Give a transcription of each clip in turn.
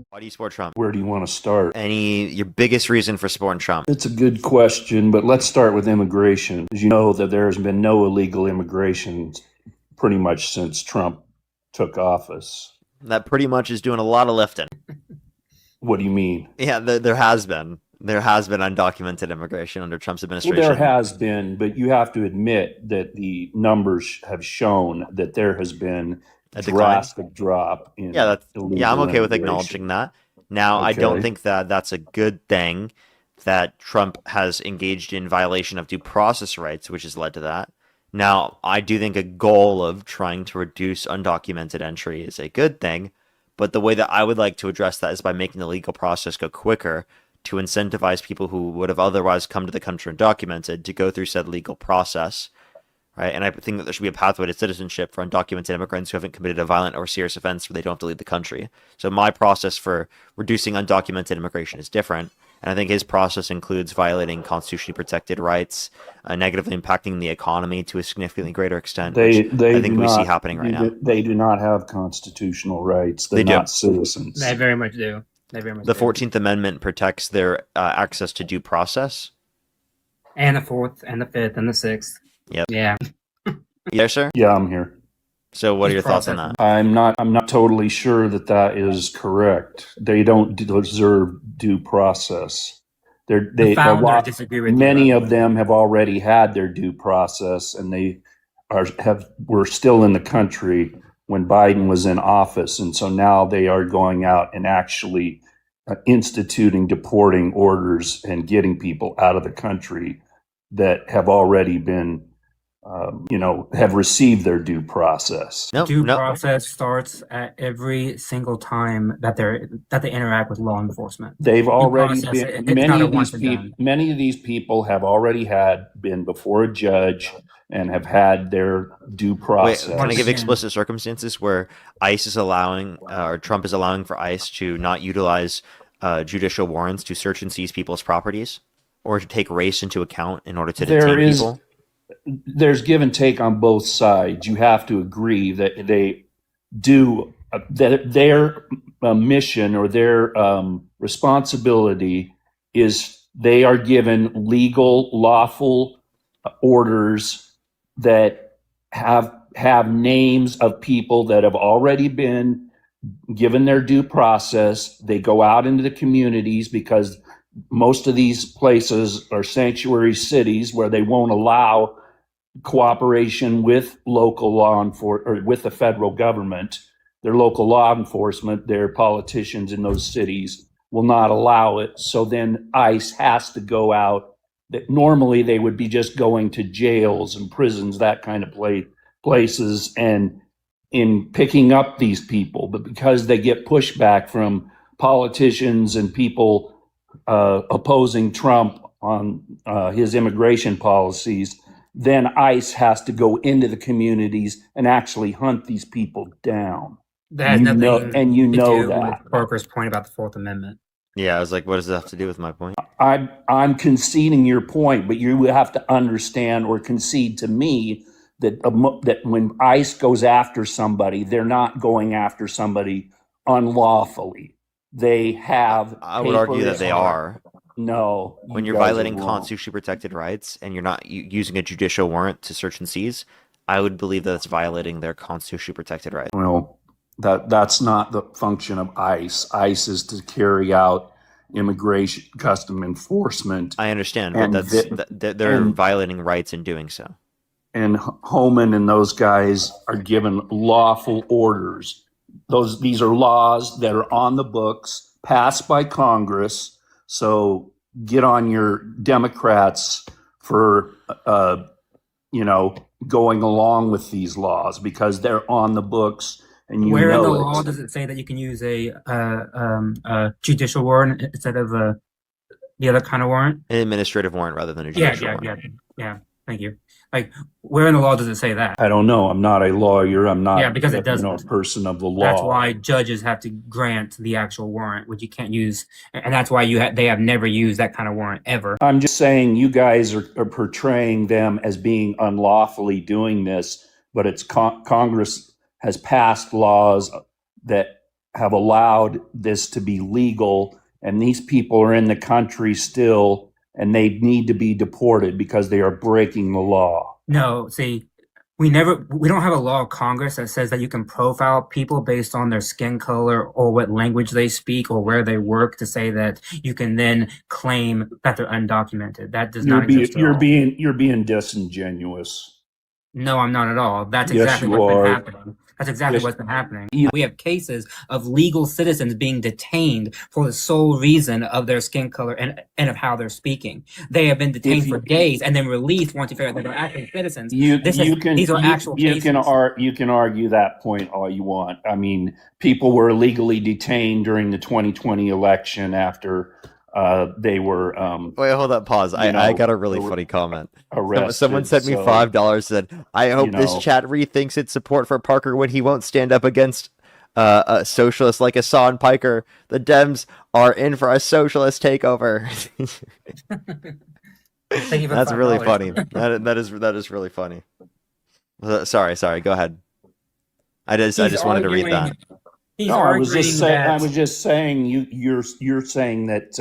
Why do you support Trump? Where do you want to start? Your biggest reason for supporting Trump? It's a good question, but let's start with immigration. As you know, that there has been no illegal immigration pretty much since Trump took office. That pretty much is doing a lot of lifting. What do you mean? Yeah, there has been. There has been undocumented immigration under Trump's administration. Well, there has been, but you have to admit that the numbers have shown that there has been a drastic drop in illegal I'm okay with immigration. acknowledging that. Now, I don't think that that's a good thing that Trump has engaged in violation of due process rights, which has led to that. Now, I do think a goal of trying to reduce undocumented entry is a good thing, but the way that I would like to address that is by making the legal process go quicker to incentivize people who would have otherwise come to the country undocumented to go through said legal process, right? And I think that there should be a pathway to citizenship for undocumented immigrants who haven't committed a violent or serious offense where they don't have to leave the country. So my process for reducing undocumented immigration is different. And I think his process includes violating constitutionally protected rights, negatively impacting the economy to a significantly greater extent, which I think we see happening right now. They do not have constitutional rights. They're not citizens. They very much do. The 14th Amendment protects their access to due process. And the 4th, and the 5th, and the 6th. Yep. Yeah. Yes, sir? Yeah, I'm here. So what are your thoughts on that? I'm not totally sure that is correct. They don't deserve due process. Many of them have already had their due process, and they were still in the country when Biden was in office, and so now they are going out and actually instituting deporting orders and getting people out of the country that have already been have received their due process. Due process starts at every single time that they interact with law enforcement. They've already been many of these people have already been before a judge and have had their due process. Wait, can I give explicit circumstances where ICE is allowing, or Trump is allowing for ICE to not utilize judicial warrants to search and seize people's properties, or to take race into account in order to detain people? There's give and take on both sides. You have to agree that they do that their mission or their responsibility is they are given legal, lawful orders that have names of people that have already been given their due process. They go out into the communities because most of these places are sanctuary cities where they won't allow cooperation with local law enforcement or with the federal government. Their local law enforcement, their politicians in those cities will not allow it. So then ICE has to go out. That normally they would be just going to jails and prisons, that kind of places, and in picking up these people. But because they get pushback from politicians and people opposing Trump on his immigration policies, then ICE has to go into the communities and actually hunt these people down. That has nothing to do with Parker's point about the 4th Amendment. Yeah, I was like, what does that have to do with my point? I'm conceding your point, but you have to understand or concede to me that when ICE goes after somebody, they're not going after somebody unlawfully. They have. I would argue that they are. No. When you're violating constitutionally protected rights and you're not using a judicial warrant to search and seize, I would believe that it's violating their constitutionally protected rights. Well, that's not the function of ICE. ICE is to carry out immigration custom enforcement. I understand, but they're violating rights in doing so. And Homan and those guys are given lawful orders. These are laws that are on the books, passed by Congress. So get on your Democrats for, going along with these laws because they're on the books. And where in the law does it say that you can use a judicial warrant instead of the other kind of warrant? An administrative warrant rather than a judicial warrant. Yeah. Thank you. Like, where in the law does it say that? I don't know. I'm not a lawyer. I'm Yeah, not, because it a doesn't. person of the That's law. why judges have to grant the actual warrant, which you can't use, and that's why they have never used that kind of warrant ever. I'm just saying you guys are portraying them as being unlawfully doing this, but it's Congress has passed laws that have allowed this to be legal, and these people are in the country still, and they need to be deported because they are breaking the law. No, see, we don't have a law of Congress that says that you can profile people based on their skin color or what language they speak or where they work to say that you can then claim that they're undocumented. That does not exist at all. You're being disingenuous. No, I'm not at all. That's Yes, exactly you what's been are. happening. That's exactly Yes. what's been happening. We have cases of legal citizens being detained for the sole reason of their skin color and of how they're speaking. They have been detained for days and then released once you figure out that they're actually citizens. These are actual cases. You can argue that point all you want. I mean, people were illegally detained during the 2020 election after they were Wait, hold up, pause. I got a really funny comment. Someone sent me $5, said, I hope this chat rethinks its support for Parker when he won't stand up against a socialist like Hassan Piker. The Dems are in for a socialist takeover. That's really funny. That is really funny. Sorry, go ahead. I just wanted to read that. No, I was just saying you're saying that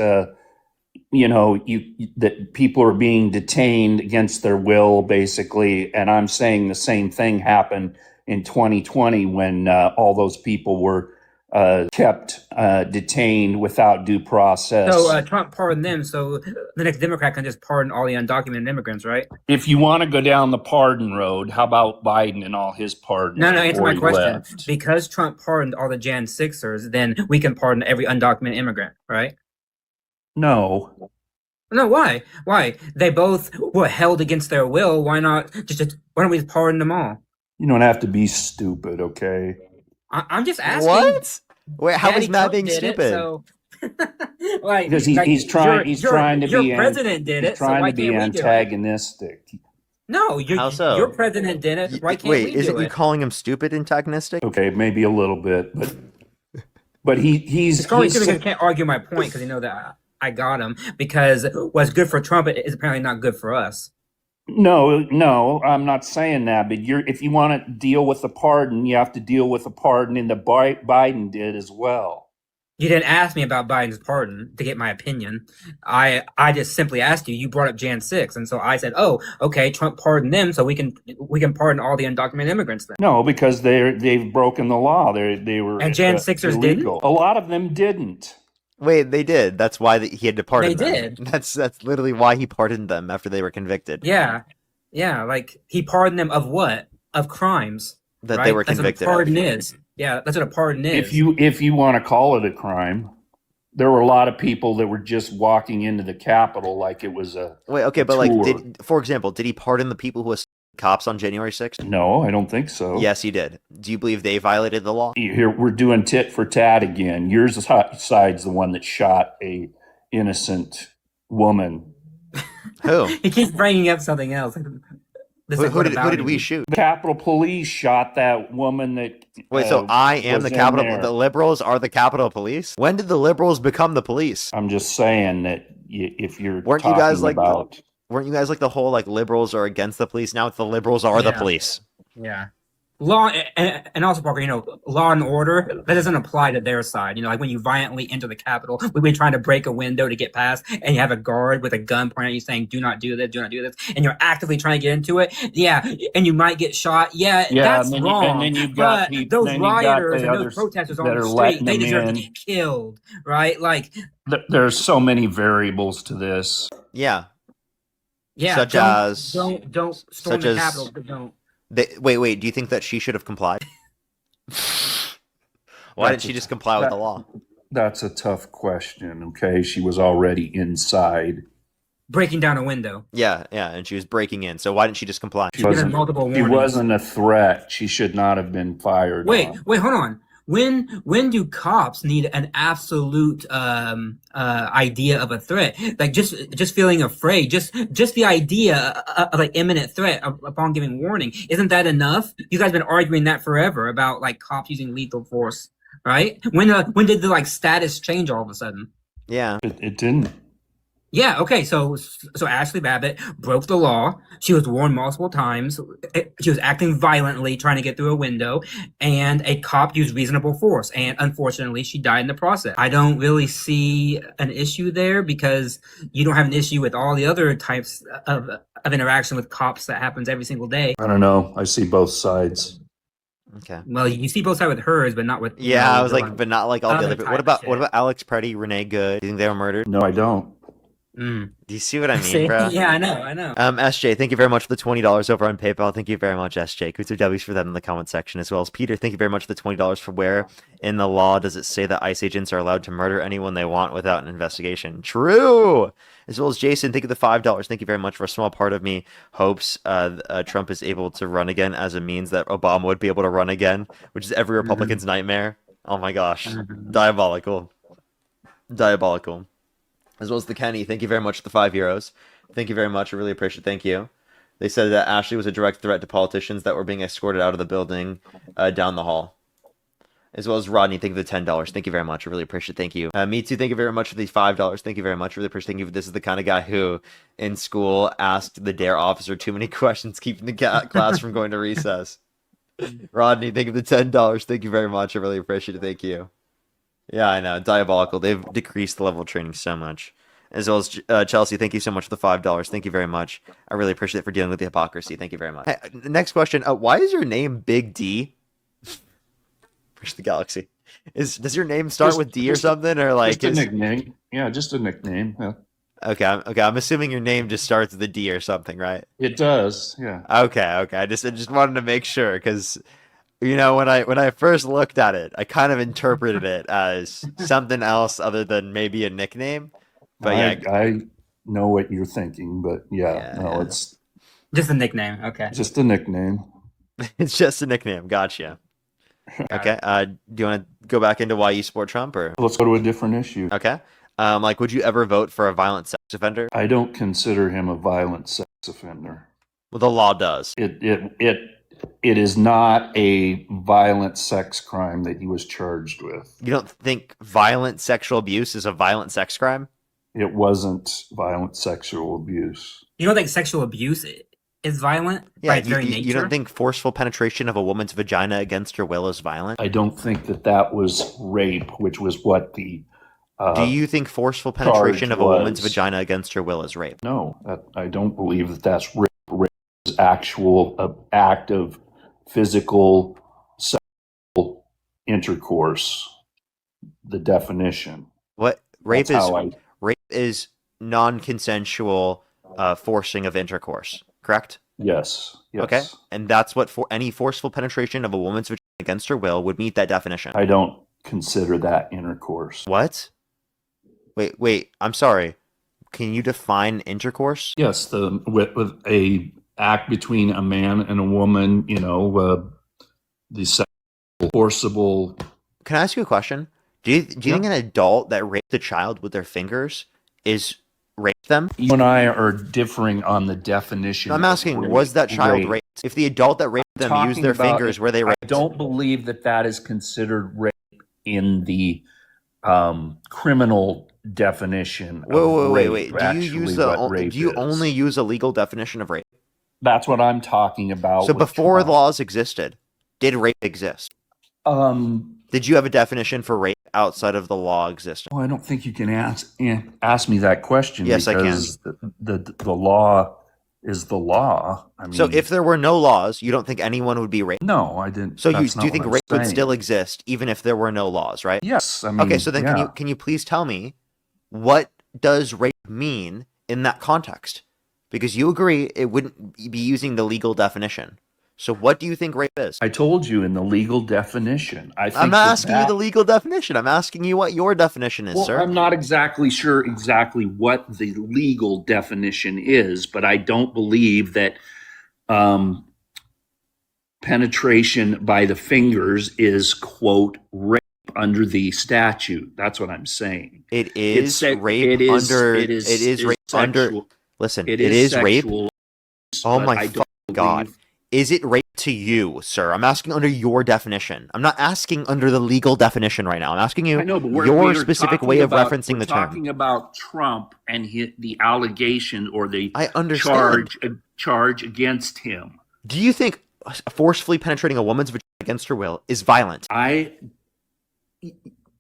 that people are being detained against their will, basically, and I'm saying the same thing happened in 2020 when all those people were kept detained without due process. So Trump pardoned them, so the next Democrat can just pardon all the undocumented immigrants, right? If you want to go down the pardon road, how about Biden and all his pardons? No, answer my question. Because Trump pardoned all the Jan 6ers, then we can pardon every undocumented immigrant, right? No. No, why? Why? They both were held against their will. Why not? Why don't we pardon them all? You don't have to be stupid, okay? I'm just asking. What? Wait, how is Matt being stupid? Like, because he's trying to be. Your president did it. He's trying to be antagonistic. No, how so? Your president did it. Why can't we do it? Wait, isn't you calling him stupid, antagonistic? Okay, maybe a little bit, but he's can't argue my point because you know that I got him, because what's good for Trump is apparently not good for us. No, I'm not saying that. But if you want to deal with the pardon, you have to deal with the pardon, and the Biden did as well. You didn't ask me about Biden's pardon to get my opinion. I just simply asked you. You brought up Jan 6, and so I said, "Oh, okay, Trump pardoned them, so we can pardon all the undocumented immigrants." Then no, because they've broken the law. They were and Jan 6ers didn't. A lot of them didn't. Wait, they did. That's why he had to pardon them. They did. That's literally why he pardoned them after they were convicted. Yeah. Like he pardoned them of what? Of crimes that right? they were convicted. That's what a pardon is. Yeah, that's what a pardon is. If you want to call it a crime, there were a lot of people that were just walking into the Capitol like it was a but like, for example, did he pardon the people who assaulted cops on January 6th? No, I don't think so. Yes, he did. Do you believe they violated the law? Here we're doing tit for tat again. Your side's the one that shot a innocent woman. Who? He keeps bringing up something else. Who did we shoot? The Capitol Police shot that woman that. Wait, so I am the Capitol. The liberals are the Capitol Police. When did the liberals become the police? I'm just saying that if you're weren't you guys like the whole like liberals are against the police? Now it's the liberals are the police. Yeah. Law and also, Parker, law and order, that doesn't apply to their side. Like when you violently enter the Capitol, we've been trying to break a window to get past, and you have a guard with a gun pointing at you saying, do not do this, and you're actively trying to get into it. Yeah, and you might get shot. Yeah, that's wrong. And then you've got those rioters and those protesters on the street, they deserve to get killed, right? Like, there's so many variables to this. Yeah. Yeah. Such as don't storm the Capitol, but don't. Wait. Do you think that she should have complied? Why didn't she just comply with the law? That's a tough question. Okay, she was already inside, breaking down a window. Yeah, and she was breaking in. So why didn't she just comply? She wasn't a threat. She should not have been fired. Wait, hold on. when do cops need an absolute idea of a threat? Like just feeling afraid, just the idea of like imminent threat upon giving warning, isn't that enough? You guys been arguing that forever about like cops using lethal force, right? When did the like status change all of a sudden? Yeah. It didn't. Yeah, okay, so Ashley Babbitt broke the law. She was warned multiple times. She was acting violently, trying to get through a window, and a cop used reasonable force. And unfortunately, she died in the process. I don't really see an issue there because you don't have an issue with all the other types of interaction with cops that happens every single day. I don't know. I see both sides. Okay. Well, you see both sides with hers, but not with Yeah, I was like, but not like all the other other. What type of about shit. Alex Preddy, Renee Good? Do you think they were murdered? No, I don't. Mm. Do you see what I mean, See? bro? Yeah, I know. SJ, thank you very much for the $20 over on PayPal. Thank you very much, SJ. Coots or W's for that in the comment section, as well as Peter. Thank you very much for the $20 for where in the law does it say that ICE agents are allowed to murder anyone they want without an investigation? True. As well as Jason, thank you for the $5. Thank you very much. For a small part of me hopes Trump is able to run again as a means that Obama would be able to run again, which is every Republican's nightmare. Oh my gosh, diabolical. As well as the Kenny, thank you very much for the €5. Thank you very much. I really appreciate it. Thank you. They said that Ashley was a direct threat to politicians that were being escorted out of the building down the hall. As well as Rodney, thank you for the $10. Thank you very much. I really appreciate it. Thank you. Me too. Thank you very much for the $5. Thank you very much. Really appreciate it. Thank you. This is the kind of guy who, in school, asked the DARE officer too many questions, keeping the class from going to recess. Rodney, thank you for the $10. Thank you very much. I really appreciate it. Thank you. Yeah, I know. Diabolical. They've decreased the level of training so much. As well as Chelsea, thank you so much for the $5. Thank you very much. I really appreciate it for dealing with the hypocrisy. Thank you very much. Hey, next question. Why is your name Big D? Push the Galaxy. Does your name start with D or something, or like just a nickname? Yeah, just a nickname. Yeah. Okay. I'm assuming your name just starts with a D or something, right? It does. Yeah. Okay. I just wanted to make sure because when I first looked at it, I kind of interpreted it as something else other than maybe a nickname. But I know what you're thinking, but it's just a nickname. Okay, just a nickname. It's just a nickname. Gotcha. Okay. Do you want to go back into why you support Trump, or let's go to a different issue? Okay. Like, would you ever vote for a violent sex offender? I don't consider him a violent sex offender. Well, the law does. It is not a violent sex crime that he was charged with. You don't think violent sexual abuse is a violent sex crime? It wasn't violent sexual abuse. You don't think sexual abuse is violent by its very nature? You don't think forceful penetration of a woman's vagina against her will is violent? I don't think that was rape, which was what the Do you think forceful penetration of a woman's vagina against her will is rape? No, I don't believe that's rape. Rape is actual act of physical sexual intercourse. The definition. What rape is? Rape is non-consensual forcing of intercourse. Correct? Yes. Okay, and that's what any forceful penetration of a woman's vagina against her will would meet that definition. I don't consider that intercourse. What? Wait. I'm sorry. Can you define intercourse? Yes, with a act between a man and a woman. The sexual, forcible. Can I ask you a question? Do you think an adult that raped a child with their fingers is rape them? You and I are differing on the definition. I'm asking, was that child raped? If the adult that raped them used their fingers, were they raped? I don't believe that is considered rape in the criminal definition. Wait. Do you only use a legal definition of rape? That's what I'm talking about. So before laws existed, did rape exist? Did you have a definition for rape outside of the law existing? Well, I don't think you can ask me that question. Yes, I can. The law is the law. I mean, so if there were no laws, you don't think anyone would be raped? No, I didn't. So do you think rape would still exist even if there were no laws, right? Yes. Okay, so then can you please tell me, what does rape mean in that context? Because you agree it wouldn't be using the legal definition. So what do you think rape is? I told you in the legal definition. I'm asking you the legal definition. I'm asking you what your definition is, sir. I'm not exactly sure what the legal definition is, but I don't believe that penetration by the fingers is, quote, rape under the statute. That's what I'm saying. It is rape it is under. it is It is rape under. sexual. Listen, It it is is rape. sexual. Oh but my I don't fucking god! believe. Is it rape to you, sir? I'm asking under your definition. I'm not asking under the legal definition right now. I'm asking you I know, but your specific way of referencing the term. Talking about Trump and the allegation or the I understand. charge against him. Do you think forcefully penetrating a woman's vagina against her will is violent?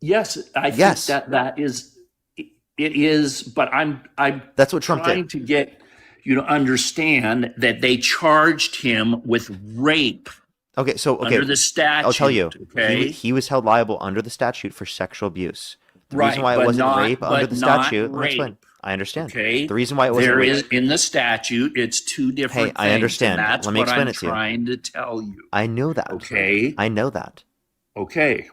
Yes, I Yes. think that is it is, but I'm That's what Trump trying did. to get you to understand that they charged him with rape Okay, under the statute. I'll tell you. Okay, He was held liable under the statute for sexual abuse. The right, reason why it but wasn't not, rape under the but not statute, let me explain. rape. I understand. Okay, The reason why it wasn't there rape. is in the statute. It's two different Hey, I things, understand. and that's Let me what explain I'm it to you. trying to tell you. I know that. Okay, I know that. okay.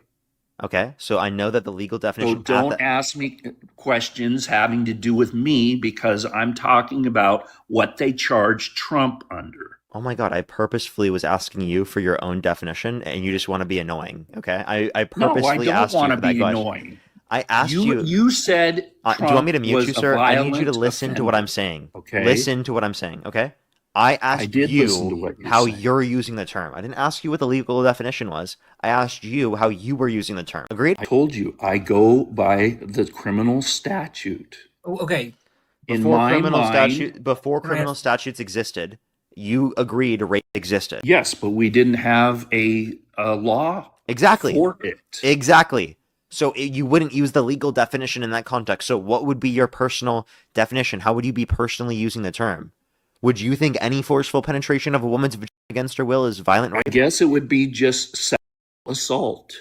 Okay, so I know that the legal So definition. don't ask me questions having to do with me because I'm talking about what they charged Trump under. Oh my god! I purposefully was asking you for your own definition, and you just want to be annoying. Okay, I purposefully No, I asked don't want you to for that be question. annoying. I asked you. You said Do you want me to Trump mute was you, a sir? I need you to violent listen to what I'm offender. saying. Okay. Listen to what I'm saying. Okay. I asked did listen to you what you're how saying. you're using the term. I didn't ask you what the legal definition was. I asked you how you were using the term. Agreed? I told you I go by the criminal statute. Okay. In Before my criminal mind, criminal statutes existed, you agreed rape existed. yes, but we didn't have a law Exactly. for it. Exactly. So you wouldn't use the legal definition in that context. So what would be your personal definition? How would you be personally using the term? Would you think any forceful penetration of a woman's vagina against her will is violent rape? I guess it would be just sexual assault.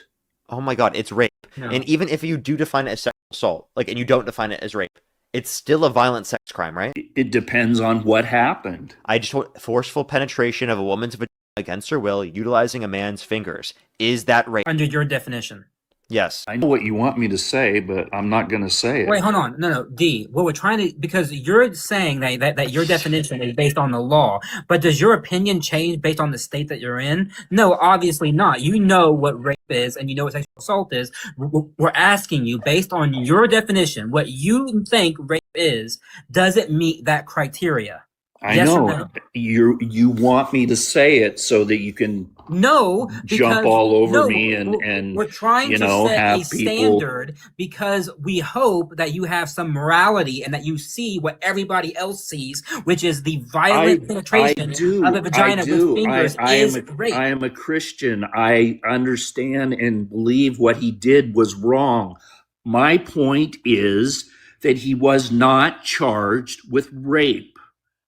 Oh my god, it's rape. No. And even if you do define it as sexual assault, and you don't define it as rape, it's still a violent sex crime, right? It depends on what happened. I just want forceful penetration of a woman's vagina against her will, utilizing a man's fingers. Is that rape? Under your definition. Yes. I know what you want me to say, but I'm not going to say it. Wait, hold on. No, D. What we're trying to, because you're saying that your definition is based on the law, but does your opinion change based on the state that you're in? No, obviously not. You know what rape is and you know what sexual assault is. We're asking you, based on your definition, what you think rape is, does it meet that criteria? I Yes or know. no? You want me to say it so that you can No, jump all over me and we're trying you to know, set have a people- standard because we hope that you have some morality and that you see what everybody else sees, which is the violent penetration of a vagina with fingers is rape. I am a Christian. I understand and believe what he did was wrong. My point is that he was not charged with rape.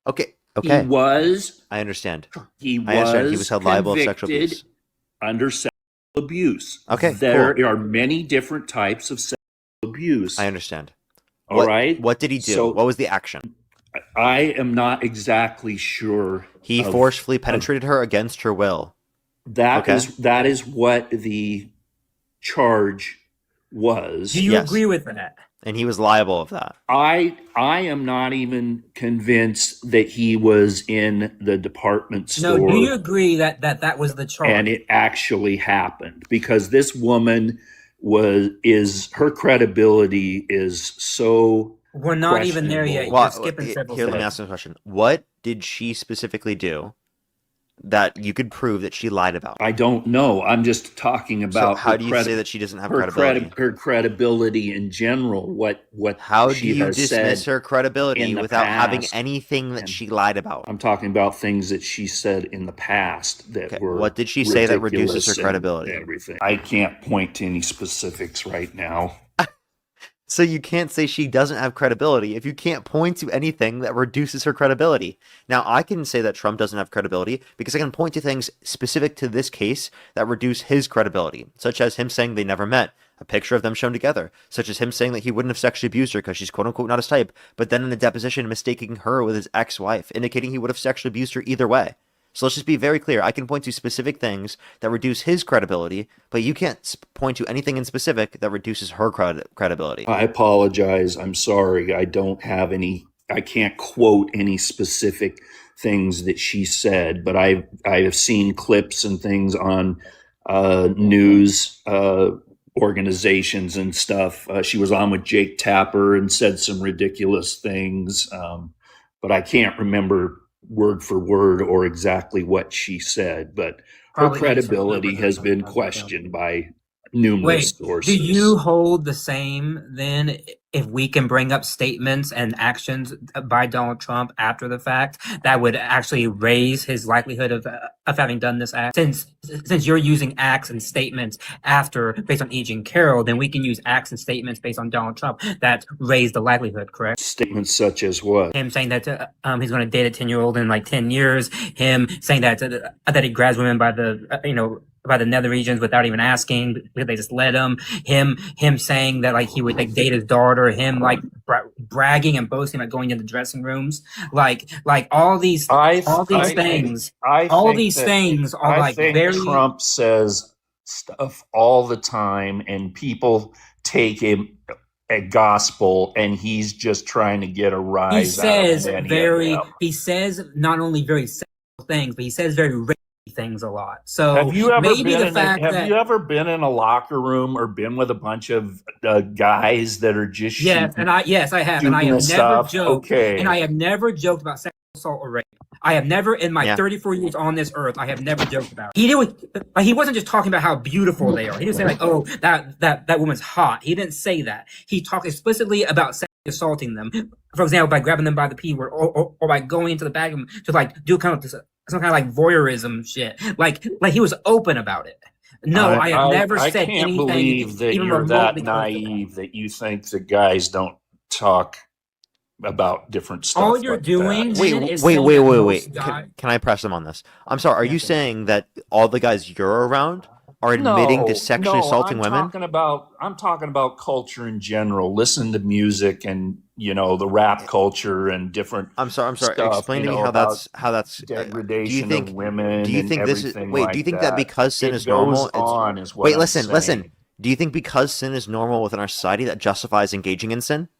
Okay. He was. I understand. He I understand. He was was held liable of sexual convicted abuse. under sexual abuse. Okay, There cool. are many different types of sexual abuse. I understand. All right. What did he do? So- What was the action? I am not exactly sure. He of- forcefully penetrated her against her will. That Okay. is what the charge was. Do you Yes. agree with that? And he was liable of that. I am not even convinced that he was in the department store. No, do you agree that was the charge? And it actually happened because this woman her credibility is so. We're not even there yet. questionable. You're skipping several Here, let me steps. ask you a question. What did she specifically do that you could prove that she lied about? I don't know. I'm just talking So about how her do you say that she doesn't have her credibility? her credibility in general. What How do she you has dismiss said her credibility in the without having past. anything that And she lied about? I'm talking about things that she said in the past that Okay, were. what did she say that reduces ridiculous her and credibility? Everything. I can't point to any specifics right now. So you can't say she doesn't have credibility if you can't point to anything that reduces her credibility. Now, I can say that Trump doesn't have credibility because I can point to things specific to this case that reduce his credibility, such as him saying they never met, a picture of them shown together, such as him saying that he wouldn't have sexually abused her because she's quote-unquote not his type, but then in the deposition mistaking her with his ex-wife, indicating he would have sexually abused her either way. So let's just be very clear. I can point to specific things that reduce his credibility, but you can't point to anything in specific that reduces her credibility. I apologize. I'm sorry. I don't have any. I can't quote any specific things that she said, but I have seen clips and things on news organizations and stuff. She was on with Jake Tapper and said some ridiculous things, but I can't remember word for word or exactly what she said. But her Probably credibility has been questioned by numerous Wait, sources. do you hold the same then if we can bring up statements and actions by Donald Trump after the fact that would actually raise his likelihood of having done this act? Since you're using acts and statements after based on E. Jean Carroll, then we can use acts and statements based on Donald Trump that raise the likelihood, correct? Statements such as what? Him saying that he's going to date a 10-year-old in like 10 years. Him saying that that he grabs women by the by the nether regions without even asking because they just let him. Him saying that like he would like date his daughter. Him like bragging and boasting about going into dressing rooms. Like all these things are like very. Trump says stuff all the time, and people take him at gospel, and he's just trying to get a rise. He says not only very simple things, but he says very racy things a lot. So have you ever maybe the fact that you ever been in a locker room or been with a bunch of guys that are just I have, and I have never joked. Okay. And I have never joked about sexual assault or rape. I have never, in my 34 years on this earth, I have never joked about it. He wasn't just talking about how beautiful they are. He didn't say like, oh, that woman's hot. He didn't say that. He talked explicitly about sexually assaulting them. For example, by grabbing them by the P word, or by going into the bathroom to like do kind of some kind of like voyeurism shit. Like he was open about it. No, I have never said anything. I can't believe that you're that naive that you think that guys don't talk about different stuff. All you're doing is wait. Can I press them on this? I'm sorry. Are you saying that all the guys you're around are admitting to sexually assaulting women? I'm talking about culture in general. Listen to music and the rap culture and different. I'm sorry. Stuff, explain to me how that's degradation of women. Do you think this is do you think that because sin is normal? Listen. Do you think because sin is normal within our society that justifies engaging in sin?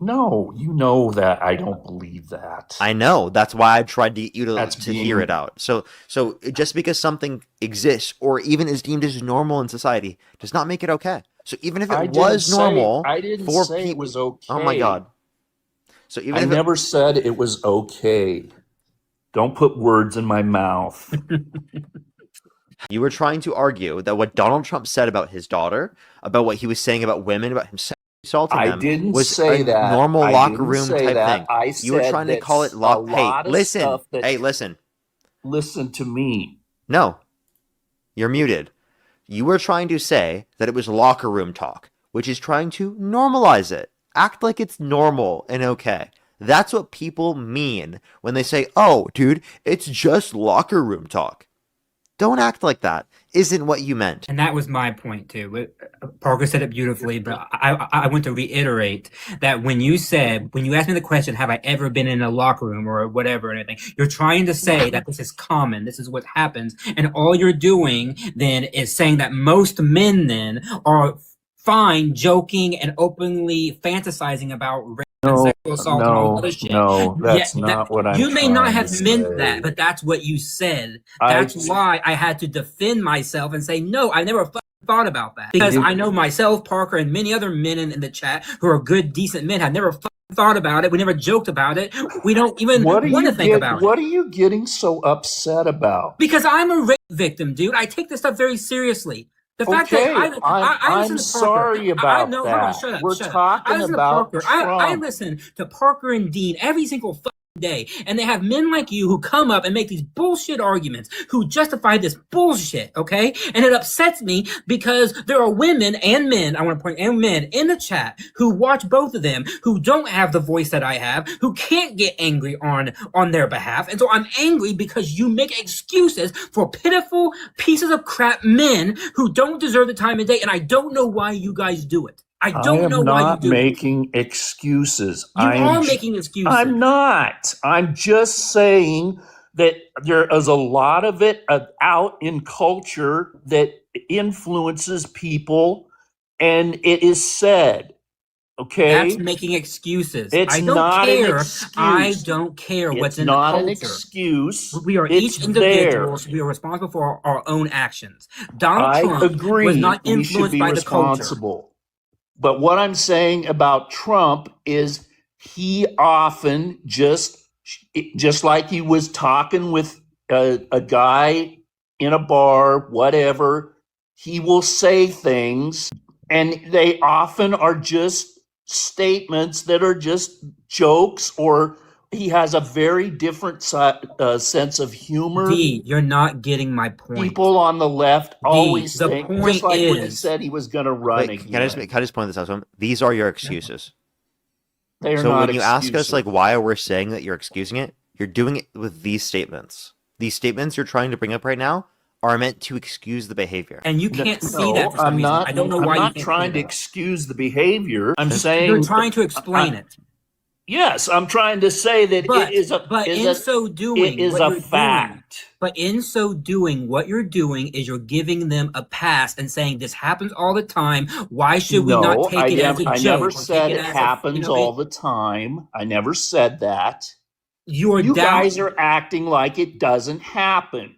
No, you know that I don't believe that. I know. That's why I tried to get you to hear it out. So just because something exists or even is deemed as normal in society does not make it okay. So even if it was normal, I didn't say it was okay. Oh my God. So even I never said it was okay. Don't put words in my mouth. You were trying to argue that what Donald Trump said about his daughter, about what he was saying about women, about himself, I didn't say that. Normal locker room type thing. I you were trying to call it listen. Listen to me. No. You're muted. You were trying to say that it was locker room talk, which is trying to normalize it. Act like it's normal and okay. That's what people mean when they say, "Oh, dude, it's just locker room talk." Don't act like that isn't what you meant. And that was my point too. Parker said it beautifully, but I want to reiterate that when you asked me the question, have I ever been in a locker room or whatever, anything, you're trying to say that this is common, this is what happens. And all you're doing then is saying that most men then are fine joking and openly fantasizing about rape and sexual assault and all other shit. No, that's not what I'm saying. You may not have meant that, but that's what you said. That's why I had to defend myself and say, no, I never thought about that. Because I know myself, Parker, and many other men in the chat who are good, decent men have never thought about it. We never joked about it. We don't even want to think about it. What are you getting so upset about? Because I'm a rape victim, dude. I take this stuff very seriously. The fact that I'm sorry about that. Shut up. We're talking about Trump. I listen to Parker and Dean every single fucking day, and they have men like you who come up and make these bullshit arguments, who justify this bullshit, okay? And it upsets me because there are women and men, I want to point, and men in the chat who watch both of them, who don't have the voice that I have, who can't get angry on their behalf. And so I'm angry because you make excuses for pitiful pieces of crap men who don't deserve the time of day, and I don't know why you guys do it. I don't know why you do it. I'm not making excuses. You are making excuses. I'm not. I'm just saying that there is a lot of it out in culture that influences people, and it is said. Okay? That's making excuses. It's I don't not an care. I excuse. don't care what's It's in the not an culture. excuse. We are It's each there. individuals. We are responsible for our own actions. Donald I Trump was agree. not We should influenced be by the culture. responsible. But what I'm saying about Trump is he often just like he was talking with a guy in a bar, whatever, he will say things, and they often are just statements that are just jokes, or he has a very different sense of humor. D, you're not getting my point. People on the left always the think, point just like when he is- said he was going to run Wait, again. can I just point this out to him? These are your excuses. They are So not when you ask us excuses. like why we're saying that you're excusing it, you're doing it with these statements. These statements you're trying to bring up right now are meant to excuse the behavior. And you can't see that for some I'm reason. not. I don't know I'm why you not can't trying see to that. excuse the behavior. I'm You're saying You're trying to explain it. Yes, I'm trying to say that But it is a. but is in a, so doing, it is what a you're doing, fact. but in so doing, what you're doing is you're giving them a pass and saying this happens all the time. Why should we not No, take it as a joke? I never or said take it as happens all the time. I never said that. You guys are acting like it doesn't happen.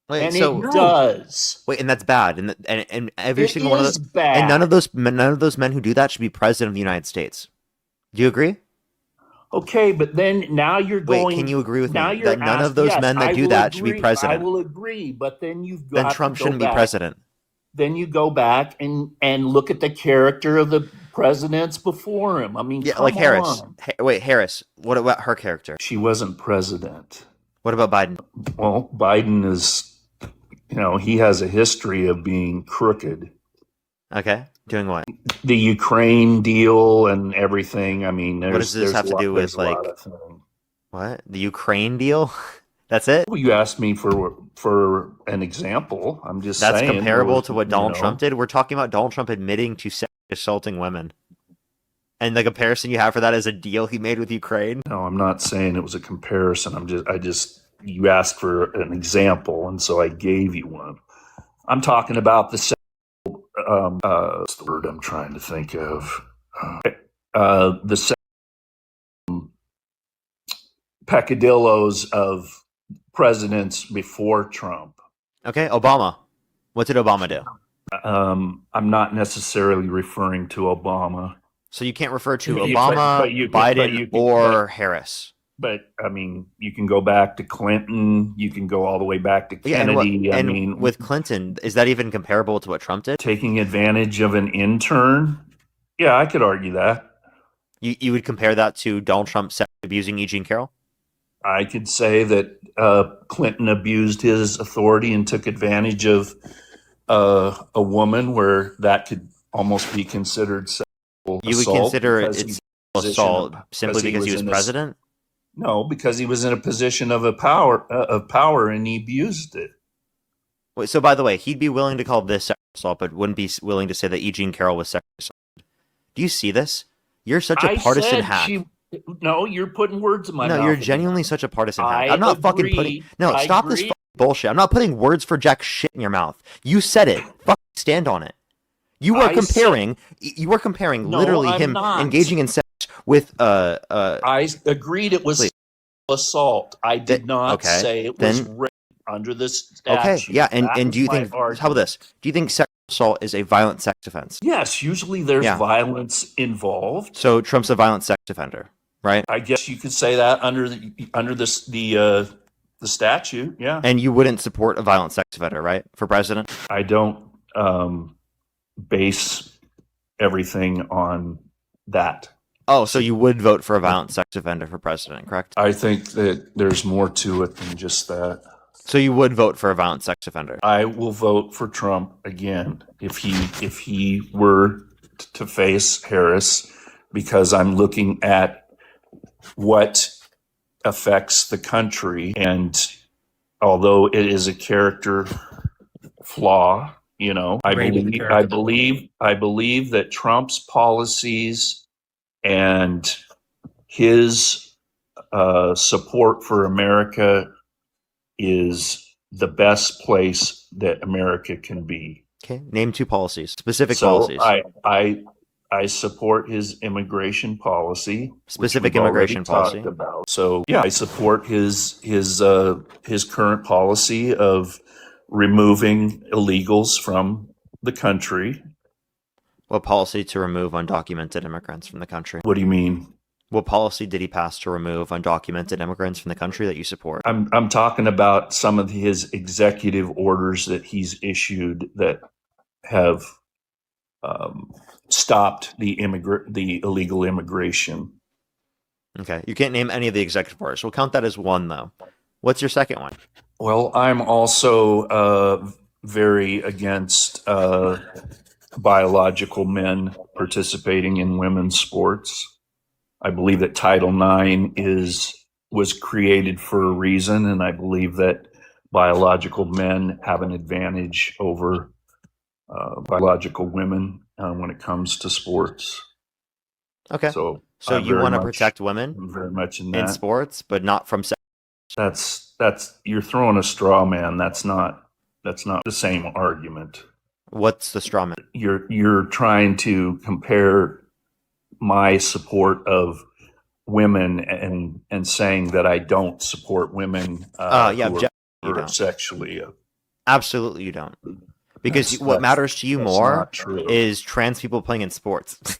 Wait, And so it does. wait, and that's bad. And every It single one of is those, bad. and none of those men who do that should be president of the United States. Do you agree? Okay, but then now you're going. Wait, can you agree with now me you're that none of those yes, men that I do will that should be agree. president? I will agree, but then you've got Then Trump to go shouldn't be back. president. Then you go back and look at the character of the presidents before him. I mean, Yeah, come like Harris. on. Wait, Harris. What about her character? She wasn't president. What about Biden? Well, Biden is, he has a history of being crooked. Okay, doing what? The Ukraine deal and everything. I mean, What does this have to do with like what? The Ukraine deal? That's it? Well, you asked me for an example. I'm just That's saying. comparable to what Donald Trump did. We're talking about Donald Trump admitting to sexually assaulting women. And the comparison you have for that is a deal he made with Ukraine? No, I'm not saying it was a comparison. You asked for an example, and so I gave you one. I'm talking about the what's the word I'm trying to think of? The peccadillos of presidents before Trump. Okay, Obama. What did Obama do? I'm not necessarily referring to Obama. So you can't refer to But Obama, Biden, or Harris. But I mean, you can go back to Clinton. You can go all the way back to Kennedy. And with Clinton, is that even comparable to what Trump did? Taking advantage of an intern? Yeah, I could argue that. You would compare that to Donald Trump abusing E. Jean Carroll? I could say that Clinton abused his authority and took advantage of a woman, where that could almost be considered sexual assault. You would consider it sexual assault simply because he was president? No, because he was in a position of power and he abused it. Wait, so by the way, he'd be willing to call this sexual assault, but wouldn't be willing to say that E. Jean Carroll was sexual assault. Do you see this? You're such a partisan hack. No, you're putting words in my mouth. No, you're genuinely such a partisan hack. I'm not agree. fucking putting. No, stop this fucking bullshit. I'm not putting words for jack shit in your mouth. You said it. Fucking stand on it. You are comparing. You are comparing literally him engaging in sex with I agreed it was assault. I did not say it was rape under this statute. Okay, yeah, and do you think? How about this? Do you think sexual assault is a violent sex offense? Yes, usually there's violence involved. So Trump's a violent sex offender, right? I guess you could say that under the statute. Yeah, and you wouldn't support a violent sex offender, right, for president? I don't base everything on that. Oh, so you would vote for a violent sex offender for president, correct? I think that there's more to it than just that. So you would vote for a violent sex offender? I will vote for Trump again if he were to face Harris, because I'm looking at what affects the country, and although it is a character flaw, I believe that Trump's policies and his support for America is the best place that America can be. Okay, name two policies, specific policies. I support his immigration policy, Specific which we've already immigration policy. talked about. So yeah, I support his current policy of removing illegals from the country. What policy to remove undocumented immigrants from the country? What do you mean? What policy did he pass to remove undocumented immigrants from the country that you support? I'm talking about some of his executive orders that he's issued that have stopped the illegal immigration. Okay. You can't name any of the executive orders. We'll count that as one, though. What's your second one? Well, I'm also very against biological men participating in women's sports. I believe that Title IX was created for a reason, and I believe that biological men have an advantage over biological women when it comes to sports. Okay. So you want to protect women very much in sports, but not from sex? That's you're throwing a straw man. That's not the same argument. What's the straw man? You're trying to compare my support of women and saying that I don't support women who are sexually. Absolutely, you don't. Because what matters to you more is trans people playing in sports.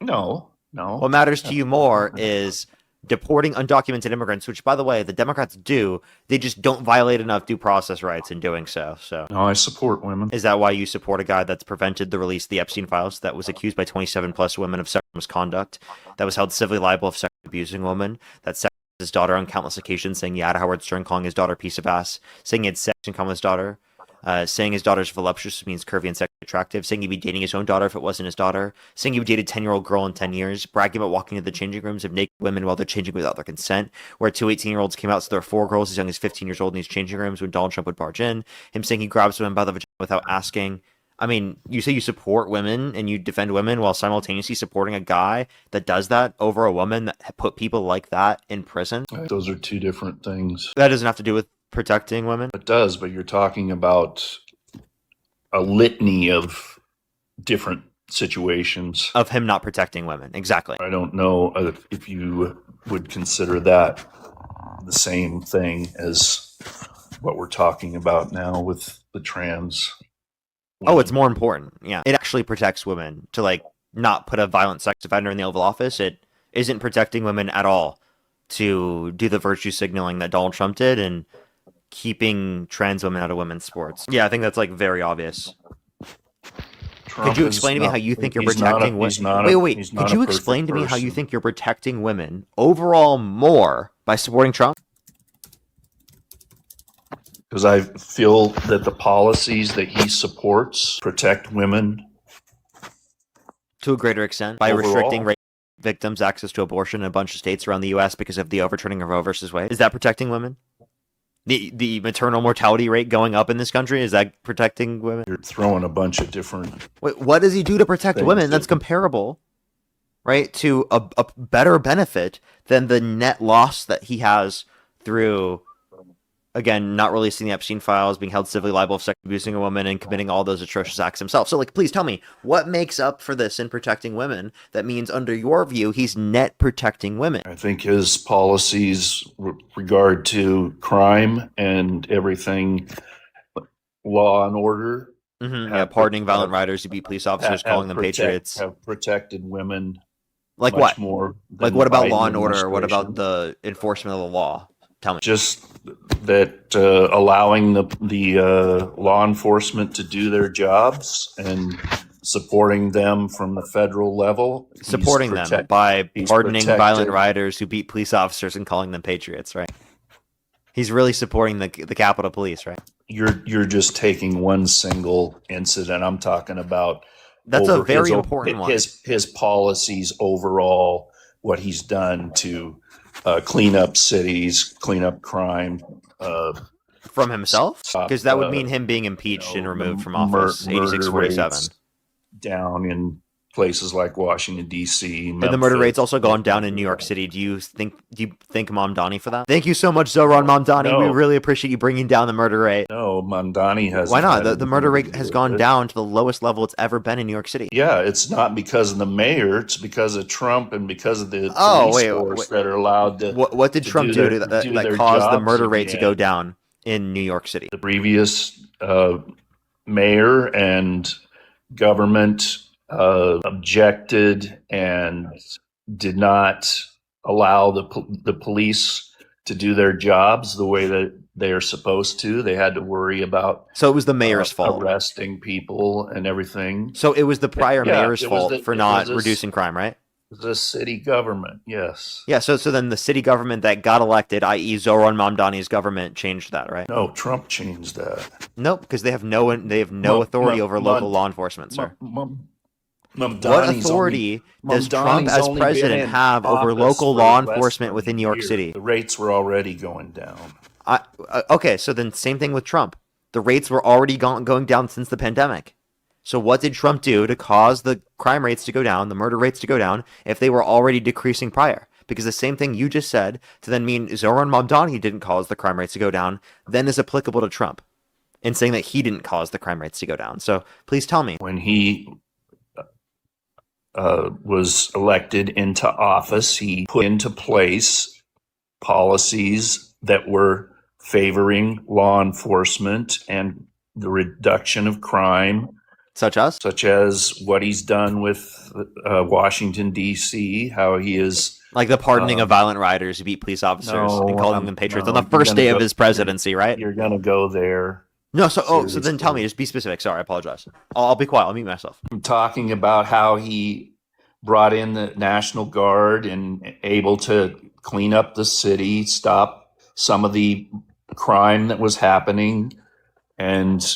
No. What matters to you more is deporting undocumented immigrants, which, by the way, the Democrats do. They just don't violate enough due process rights in doing so. No, I support women. Is that why you support a guy that's prevented the release of the Epstein files, that was accused by 27 plus women of sexual misconduct, that was held civilly liable of sexually abusing women, that sexed his daughter on countless occasions, saying he had Howard Stern, calling his daughter a piece of ass, saying he had sex in common with his daughter, saying his daughter's voluptuous means curvy and sexually attractive, saying he'd be dating his own daughter if it wasn't his daughter, saying he would date a 10-year-old girl in 10 years, bragging about walking to the changing rooms of naked women while they're changing without their consent, where 2 18-year-olds came out, so there were 4 girls as young as 15 years old in these changing rooms when Donald Trump would barge in, him saying he grabs women by the vagina without asking. I mean, you say you support women and you defend women while simultaneously supporting a guy that does that over a woman that put people like that in prison? Those are two different things. That doesn't have to do with protecting women? It does, but you're talking about a litany of different situations. Of him not protecting women, exactly. I don't know if you would consider that the same thing as what we're talking about now with the trans women. Oh, it's more important. Yeah. It actually protects women to not put a violent sex offender in the Oval Office. It isn't protecting women at all to do the virtue signaling that Donald Trump did and keeping trans women out of women's sports. Yeah, I think that's very obvious. Could you explain to me how you think you're protecting women? Wait. Could you explain to me how you think you're protecting women overall more by supporting Trump? Because I feel that the policies that he supports protect women to a greater extent by overall. Restricting rape victims' access to abortion in a bunch of states around the U.S. because of the overturning of Roe versus Wade. Is that protecting women? The maternal mortality rate going up in this country, is that protecting women? You're throwing a bunch of different... Wait, what does he do to protect women that's comparable, right, to a better benefit than the net loss that he has through, again, not releasing the Epstein files, being held civilly liable of sex abusing a woman, and committing all those atrocious acts himself? So, please tell me, what makes up for this in protecting women that means, under your view, he's net protecting women? I think his policies with regard to crime and everything, law and order. Mm-hmm. Pardoning violent rioters who beat police officers, calling them patriots. Have protected women much what? More what about law and order? What about the enforcement of the law? Tell me. Just that allowing the law enforcement to do their jobs and supporting them from the federal level. Supporting them by pardoning violent rioters who beat police officers and calling them patriots, right? He's really supporting the Capitol Police, right? You're just taking one single incident. I'm talking about that's a very important one. His policies overall, what he's done to clean up cities, clean up crime. From himself? Because that would mean him being impeached and removed from office, 8647. Down in places like Washington, D.C., And the murder rate's also gone down in New York City. Do you thank Mamdani for that? Thank you so much, Zoran Mamdani. No. We really appreciate you bringing down the murder rate. No, Mamdani has. Why not? The murder rate has gone down to the lowest level it's ever been in New York City. Yeah, it's not because of the mayor. It's because of Trump and because of the police force that are allowed to. What did Trump do that caused the murder rate to go down in New York City? The previous mayor and government objected and did not allow the police to do their jobs the way that they are supposed to. They had to worry about. So it was the mayor's fault, arresting people and everything. So it was the prior mayor's fault for not reducing crime, right? The city government, yes. Yeah. So then the city government that got elected, i.e., Zoran Mamdani's government, changed that, right? No, Trump changed that. Nope, because they have no authority over local law enforcement, sir. What authority does Trump as president have over local law enforcement within New York City? The rates were already going down. Okay, so then same thing with Trump. The rates were already going down since the pandemic. So what did Trump do to cause the crime rates to go down, the murder rates to go down, if they were already decreasing prior? Because the same thing you just said to then mean Zoran Mamdani didn't cause the crime rates to go down, then is applicable to Trump in saying that he didn't cause the crime rates to go down. So please tell me. When he was elected into office, he put into place policies that were favoring law enforcement and the reduction of crime. Such as what he's done with Washington, D.C., how he is... Like the pardoning of violent rioters who beat police officers and calling them patriots on the first day of his presidency, right? You're going to go there. No, so then tell me, just be specific. Sorry, I apologize. I'll be quiet. I'll mute myself. I'm talking about how he brought in the National Guard and able to clean up the city, stop some of the crime that was happening. And,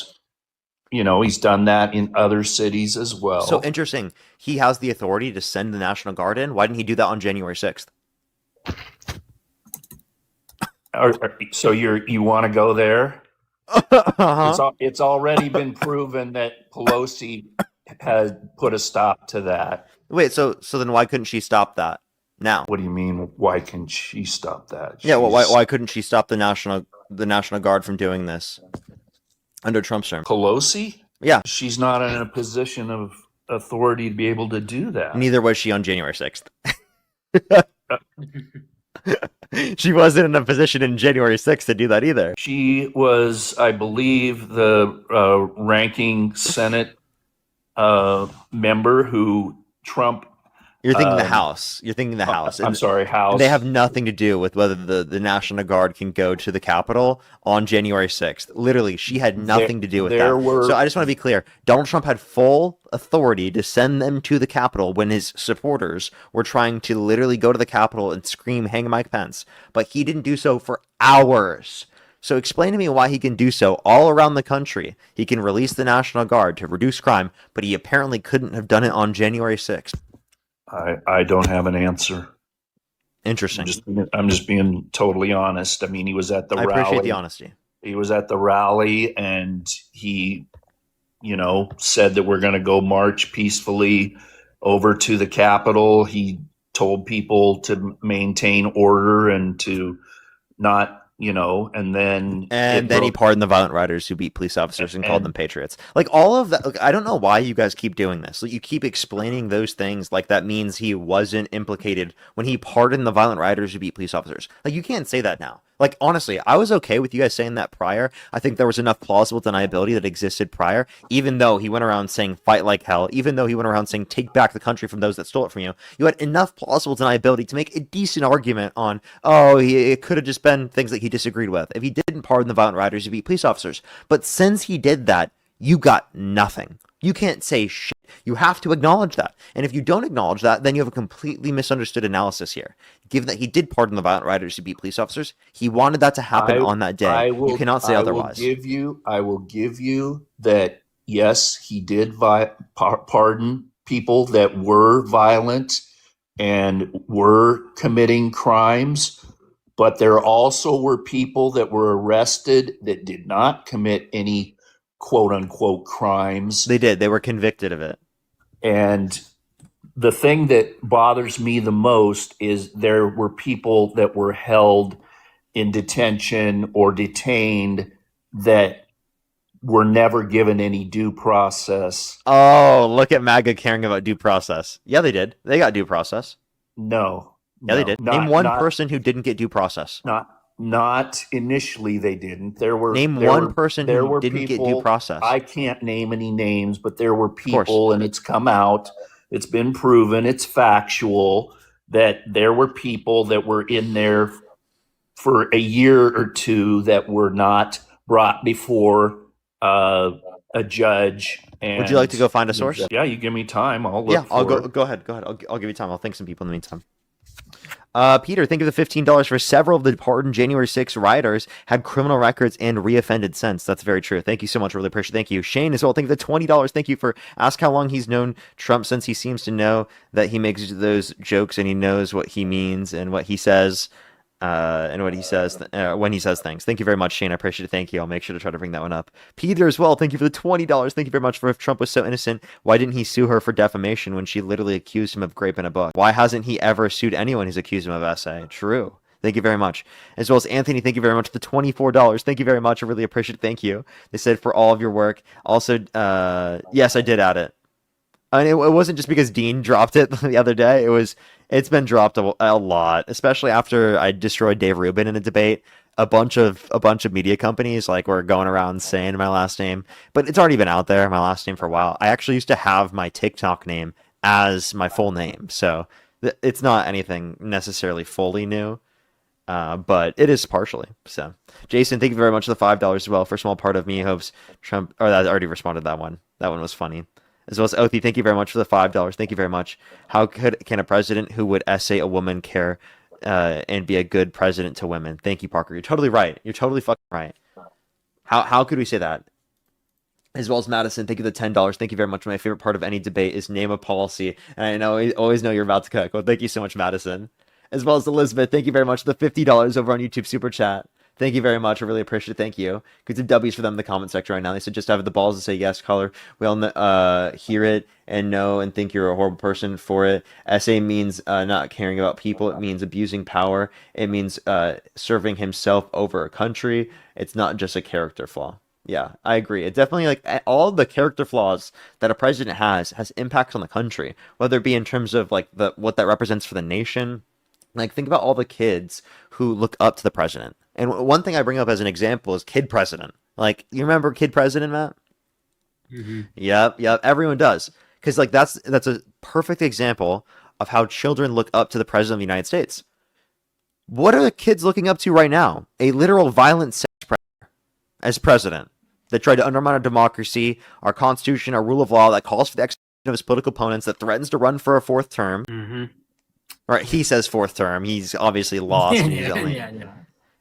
he's done that in other cities as well. So interesting. He has the authority to send the National Guard in. Why didn't he do that on January 6th? So you want to go there? Uh-huh. It's already been proven that Pelosi has put a stop to that. Wait, so then why couldn't she stop that now? What do you mean? Why can she stop that? Yeah, well, why couldn't she stop the National Guard from doing this under Trump's term? Pelosi? Yeah, she's not in a position of authority to be able to do that. Neither was she on January 6th. She wasn't in a position in January 6th to do that either. She was, I believe, the ranking Senate member who Trump... You're thinking the House. I'm sorry, House. They have nothing to do with whether the National Guard can go to the Capitol on January 6th. Literally, she had nothing to do with that. So I just want to be clear. Donald Trump had full authority to send them to the Capitol when his supporters were trying to literally go to the Capitol and scream, "Hang Mike Pence." But he didn't do so for hours. So explain to me why he can do so all around the country. He can release the National Guard to reduce crime, but he apparently couldn't have done it on January 6th. I don't have an answer. Interesting. I'm just being totally honest. I mean, he was at the rally. I appreciate the honesty. He was at the rally and he, said that we're going to go march peacefully over to the Capitol. He told people to maintain order and to not, and then he pardoned the violent rioters who beat police officers and called them patriots. Like all of that. Like, I don't know why you guys keep doing this. Like, you keep explaining those things like that means he wasn't implicated when he pardoned the violent rioters who beat police officers. Like, you can't say that now. Like, honestly, I was okay with you guys saying that prior. I think there was enough plausible deniability that existed prior, even though he went around saying fight like hell, even though he went around saying take back the country from those that stole it from you. You had enough plausible deniability to make a decent argument on, it could have just been things that he disagreed with if he didn't pardon the violent rioters who beat police officers. But since he did that, you got nothing. You can't say shit. You have to acknowledge that. And if you don't acknowledge that, then you have a completely misunderstood analysis here. Given that he did pardon the violent rioters who beat police officers, he wanted that to happen on that day. You cannot say otherwise. I will give you that, yes, he did pardon people that were violent and were committing crimes, but there also were people that were arrested that did not commit any quote unquote crimes. They did. They were convicted of it. And the thing that bothers me the most is there were people that were held in detention or detained that were never given any due process. Oh, look at MAGA caring about due process. Yeah, they did. They got due process. No, Yeah, they no, did. Name not one not person who didn't get due process. not initially. They didn't. Name one person There who were didn't get due people. process. I can't name any names, but there were Of course. people, and it's come out. It's been proven. It's factual that there were people that were in there for a year or two that were not brought before a judge. And Would you like to go find a source? Yeah, you give me time. I'll look. Yeah, I'll for go. it. Go ahead. Go ahead. I'll give you time. I'll thank some people in the meantime. Peter, think of the $15 for several of the pardoned January 6 rioters had criminal records and reoffended since. That's very true. Thank you so much. Really appreciate it. Thank you. Shane as well. Think of the $20. Thank you for ask how long he's known Trump since he seems to know that he makes those jokes and he knows what he means and what he says. And what he says when he says things. Thank you very much, Shane. I appreciate it. Thank you. I'll make sure to try to bring that one up. Peter as well. Thank you for the $20. Thank you very much for if Trump was so innocent, why didn't he sue her for defamation when she literally accused him of grape in a book? Why hasn't he ever sued anyone who's accused him of essay? True. Thank you very much. As well as Anthony, thank you very much for the $24. Thank you very much. I really appreciate it. Thank you. They said for all of your work. Also, yes, I did add it. And it wasn't just because Dean dropped it the other day. It's been dropped a lot, especially after I destroyed Dave Rubin in a debate. A bunch of media companies like were going around saying my last name, but it's already been out there, my last name, for a while. I actually used to have my TikTok name as my full name, so it's not anything necessarily fully new. But it is partially. So, Jason, thank you very much for the $5 as well. For a small part of me hopes Trump. Or I already responded to that one. That one was funny. As well as Othie, thank you very much for the $5. Thank you very much. How can a president who would essay a woman care and be a good president to women? Thank you, Parker. You're totally right. You're totally fucking right. How could we say that? As well as Madison, thank you for the $10. Thank you very much. My favorite part of any debate is name a policy, and I always know you're about to cook. Well, thank you so much, Madison. As well as Elizabeth, thank you very much for the $50 over on YouTube Super Chat. Thank you very much. I really appreciate it. Thank you. Good some W's for them in the comment section right now. They said just have the balls to say yes, caller. We all hear it and know and think you're a horrible person for it. SA means not caring about people. It means abusing power. It means serving himself over a country. It's not just a character flaw. Yeah, I agree. It definitely, like, all the character flaws that a president has impacts on the country, whether it be in terms of like what that represents for the nation. Like, think about all the kids who look up to the president. And one thing I bring up as an example is Kid President. Like, you remember Kid President, Matt? Mm-hmm. Yep. Everyone does. Because, like, that's a perfect example of how children look up to the president of the United States. What are the kids looking up to right now? A literal violent sex predator as president that tried to undermine our democracy, our constitution, our rule of law, that calls for the execution of his political opponents, that threatens to run for a fourth term. Mm-hmm. Right, he says fourth term. He's obviously lost. And he's only... yeah.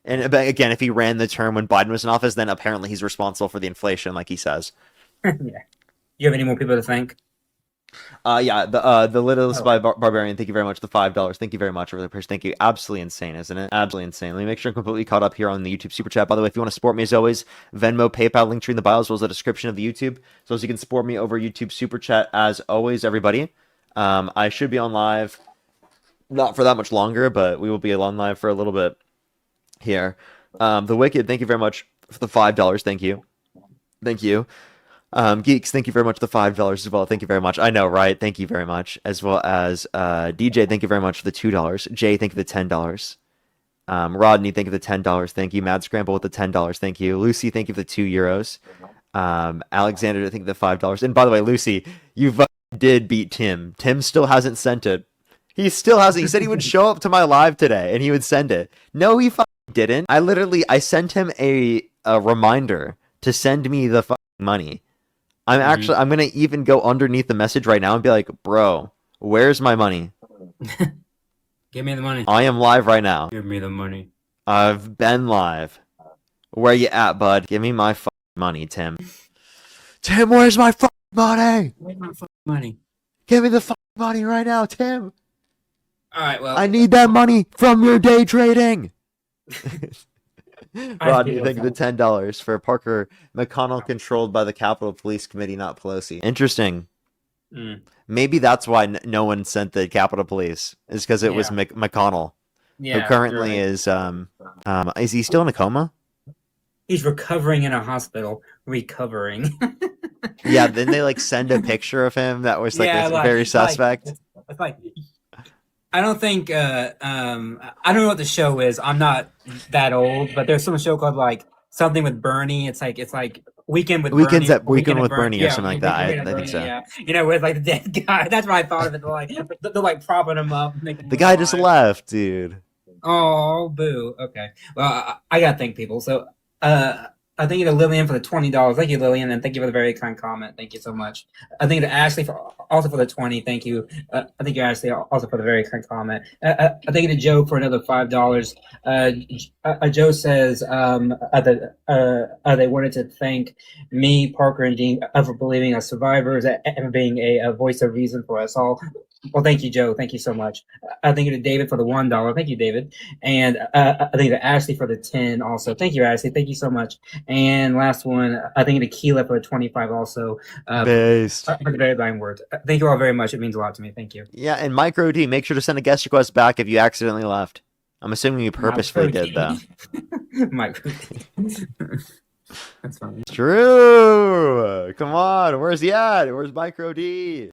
And again, if he ran the term when Biden was in office, then apparently he's responsible for the inflation, like he says. Yeah. You have any more people to thank? The Littlest by Barbarian. Thank you very much. The $5. Thank you very much. I really appreciate it. Thank you. Absolutely insane, isn't it? Absolutely insane. Let me make sure I'm completely caught up here on the YouTube Super Chat. By the way, if you want to support me, as always, Venmo, PayPal, link tree in the bio, as well as the description of the YouTube. So as you can support me over YouTube Super Chat, as always, everybody. I should be on live. Not for that much longer, but we will be on live for a little bit here. The Wicked, thank you very much for the $5. Thank you. Geeks, thank you very much for the $5 as well. Thank you very much. I know, right? Thank you very much. As well as DJ, thank you very much for the $2. Jay, thank you for the $10. Rodney, thank you for the $10. Thank you. Mad Scramble with the $10. Thank you. Lucy, thank you for the €2. Alexander, I think the $5. And by the way, Lucy, you did beat Tim. Tim still hasn't sent it. He still hasn't. He said he would show up to my live today and he would send it. No, he didn't. I sent him a reminder to send me the money. I'm going to even go underneath the message right now and be like, bro, where's my money? Give me the money. I am live right now. Give me the money. I've been live. Where you at, bud? Give me my money, Tim. Tim, where's my money? Where's my money? Give me the money right now, Tim. All right, well, I need that money from your day trading. Rodney, thank you for the $10 for Parker McConnell controlled by the Capitol Police Committee, not Pelosi. Interesting. Mm. Maybe that's why no one sent the Capitol Police, is because it was Yeah. McConnell, who Yeah, you're currently right. is he still in a coma? He's recovering in a hospital. Recovering. Yeah, then they like send a picture of him that was like Yeah, very suspect. it's like I don't think I don't know what the show is. I'm not that old, but there's some show called like something with Bernie. It's like Weekend with Bernie or Weekend Weekend at with Bernie. Bernie or Yeah, something like that. Weekend at I think Bernie. so. Yeah, with like the dead guy. That's what I thought of it. They're like propping him up, making him The look guy just alive. left, dude. Oh, boo. Okay. Well, I gotta thank people. So, uh, I thank you to Lillian for the $20. Thank you, Lillian, and thank you for the very kind comment. Thank you so much. I thank you to Ashley for the 20. Thank you. I thank you, Ashley, also for the very kind comment. I thank you to Joe for another $5. Joe says they wanted to thank me, Parker, and Dean for believing us survivors and being a voice of reason for us all. Well, thank you, Joe. Thank you so much. I thank you to David for the $1. Thank you, David. And I thank you to Ashley for the 10 also. Thank you, Ashley. Thank you so much. And last one, I thank you to Keela for the 25 also. Based. For the very kind words. Thank you all very much. It means a lot to me. Thank you. Yeah, and Micro D, make sure to send a guest request back if you accidentally left. I'm assuming you purposefully did, though. Micro D. That's funny. True. Come on, where's he at? Where's Micro D?